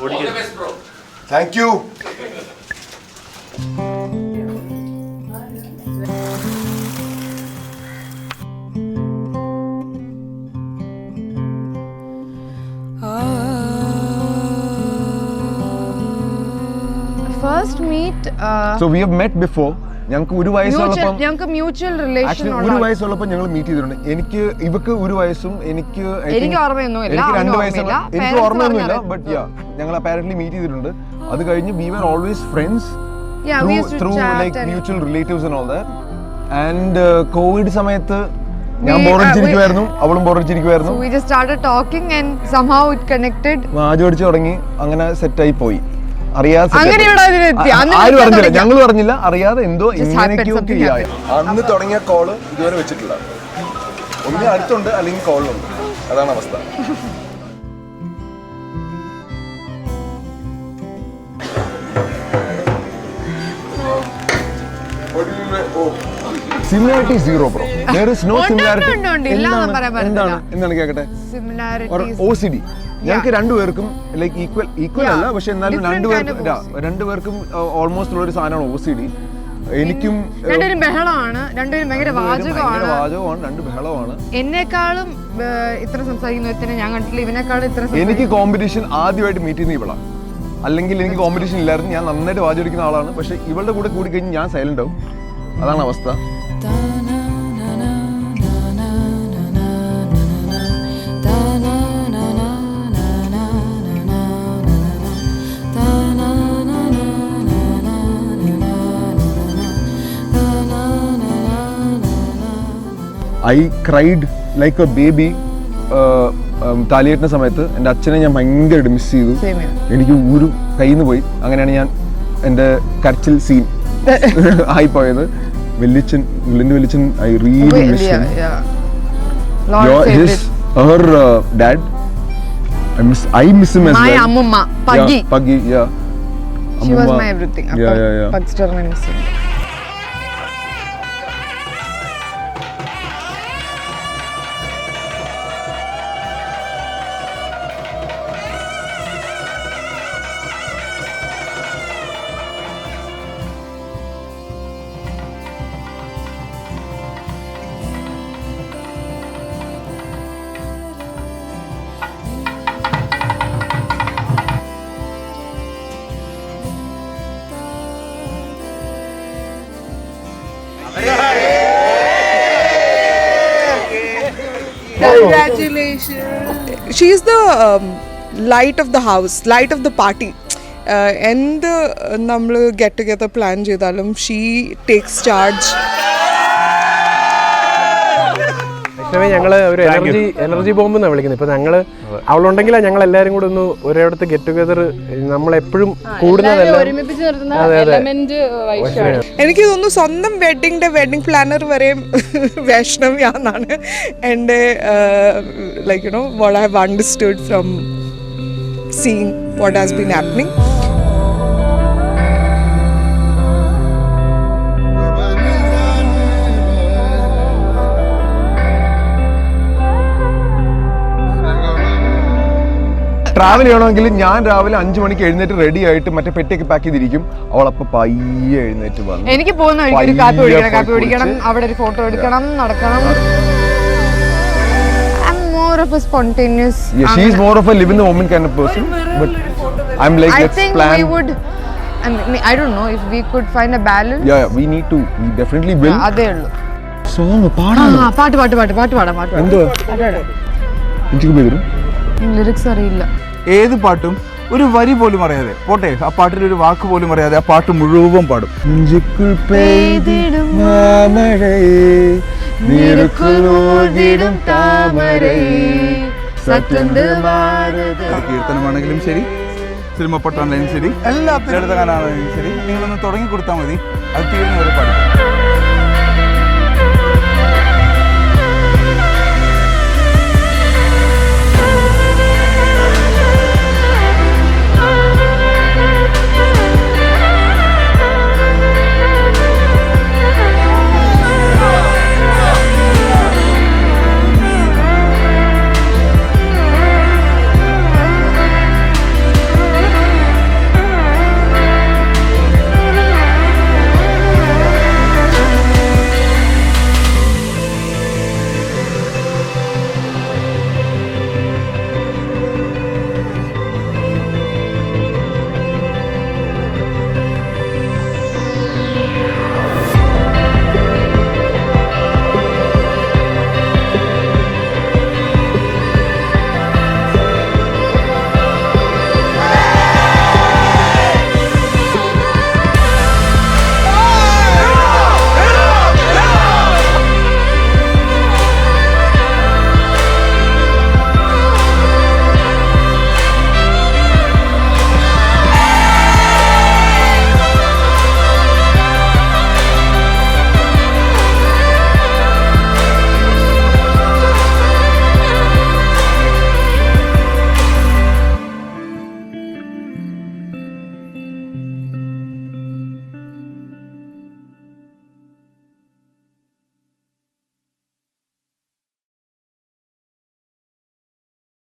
Thank you. First meet. So we have met before. ഞങ്ങൾക്ക് ഒരു വയസ്സുള്ളപ്പോൾ ഞങ്ങൾക്ക് മ്യൂച്വൽ റിലേഷൻ ഒരു വയസ്സുള്ളപ്പോൾ ഞങ്ങൾ മീറ്റ് ചെയ്തിട്ടുണ്ട്. എനിക്ക് ഇവക്ക് ഒരു വയസ്സും എനിക്ക് ഓർമ്മയൊന്നുമില്ല. എനിക്ക് 2 വയസ്സുള്ള എനിക്ക് ഓർമ്മയൊന്നുമില്ല. ബട്ട് ഞങ്ങൾ അപ്പാരന്റ്ലി മീറ്റ് ചെയ്തിട്ടുണ്ട്. അത് കഴിഞ്ഞ് we were always friends through like mutual relatives and all that. And Covid സമയത്ത് ഞാൻ ബോറടിച്ചിരിക്കുവായിരുന്നു, അവളും ബോറടിച്ചിരിക്കുവായിരുന്നു. We just started talking and somehow it connected. വാചോടിച്ച് തുടങ്ങി, അങ്ങനെ സെറ്റായി പോയി. അറിയാതെ ആരും അറിഞ്ഞില്ല, ഞങ്ങൾ പറഞ്ഞില്ല, അറിയാതെ എന്തോ ഇങ്ങനെയൊക്കെ ആയി. അന്ന് തുടങ്ങിയ കോള് ഇതുവരെ വെച്ചിട്ടില്ല. ഒന്നിന് അടുത്തുണ്ട് അല്ലെങ്കിൽ കോളിലുണ്ട്, അതാണ് അവസ്ഥ. Similarity zero, bro. There is no similarity. എന്താണ് കേക്കട്ടെ? OCD. ഞങ്ങൾക്ക് രണ്ടുപേർക്കും ലൈക്ക് ഈക്വൽ അല്ല, പക്ഷെ എന്നാലും രണ്ടുപേർക്കും ഓൾമോസ്റ്റ് ഉള്ള ഒരു സാധനമാണ് OCD. എനിക്കും ബഹളമാണ്, രണ്ടുപേരും ഭയങ്കര വാചകമാണ്, രണ്ട് ബഹളമാണ്. എന്നെക്കാളും ഇത്ര സംസാരിക്കുന്ന ഞാൻ കണ്ടിട്ടില്ല, ഇവനെക്കാളും ഇത്ര. എനിക്ക് കോമ്പറ്റീഷൻ ആദ്യമായിട്ട് മീറ്റ് ചെയ്യുന്ന ഇവളാണ്. അല്ലെങ്കിൽ എനിക്ക് കോമ്പറ്റീഷൻ ഇല്ലായിരുന്നു, ഞാൻ നന്നായിട്ട് വാചടിക്കുന്ന ആളാണ്. പക്ഷെ ഇവളുടെ കൂടെ കൂടി കഴിഞ്ഞ് ഞാൻ സൈലന്റ് ആവും, അതാണ് അവസ്ഥ. I cried like a baby താലിയേറ്റിന്റെ സമയത്ത്. എൻ്റെ അച്ഛനെ ഞാൻ ഭയങ്കരമായിട്ട് മിസ് ചെയ്തു. എനിക്ക് ഒരു കയ്യിൽ നിന്ന് പോയി. അങ്ങനെയാണ് ഞാൻ എൻ്റെ കരച്ചിൽ scene ആയിപ്പോയത്. വെല്ലിച്ചൻ I really miss him. Her dad, I miss him as well. My Ammumma, Puggy. Puggy, yeah. She was my everything. Pugster I miss him. Congratulations. She is the light of the house, light of the party. And നമ്മൾ get together plan ചെയ്താലും she takes charge. ഞങ്ങൾ ഒരു energy bomb എന്നാണ് വിളിക്കുന്നത്. ഇപ്പൊ ഞങ്ങൾ അവളുണ്ടെങ്കിലാണ് ഞങ്ങൾ എല്ലാവരും കൂടെ ഒന്ന് ഒരിടത്ത് ഗെറ്റ് ടുഗദർ നമ്മളെപ്പോഴും കൂടുന്നതല്ല. എനിക്ക് തോന്നുന്നു സ്വന്തം വെഡിങ് പ്ലാനർ വരെയും വൈഷ്ണവിയാണെന്നാണ് എൻ്റെ like you know what I have understood from seeing what has been happening. Travel ചെയ്യണമെങ്കിൽ ഞാൻ രാവിലെ 5 മണിക്ക് എഴുന്നേറ്റ് റെഡി ആയിട്ട് മറ്റേ പെട്ടിയൊക്കെ പാക്ക് ചെയ്തിരിക്കും. അവളപ്പോ പയ്യെ എഴുന്നേറ്റ് വന്നു. എനിക്ക് പോകുന്ന കാപ്പി കുടിക്കണം, അവിടെ ഒരു ഫോട്ടോ എടുക്കണം, നടക്കണം. I'm more of a spontaneous. Yeah, she is more of a live in the moment kind of person, but I'm like, let's plan. I think we would. I don't know if we could find a balance. Yeah, we need to. We definitely will. അതേ ഉള്ളൂ. Song പാടാം. പാട്ട്. എന്തോ? എനിക്ക് പേരും lyrics അറിയില്ല. ഏത് പാട്ടും ഒരു വരി പോലും അറിയാതെ, പോട്ടെ ആ പാട്ടിൽ ഒരു വാക്ക് പോലും അറിയാതെ ആ പാട്ട് മുഴുവൻ പാടും. കീർത്തനമാണെങ്കിലും ശരി, സിനിമ പാട്ടാണെങ്കിലും ശരി, എല്ലാ ലളിതഗാനാണെങ്കിലും ശരി, നിങ്ങളൊന്ന് തുടങ്ങി കൊടുത്താൽ മതി, അത് തീരുന്ന ഒരു പാട്ട്.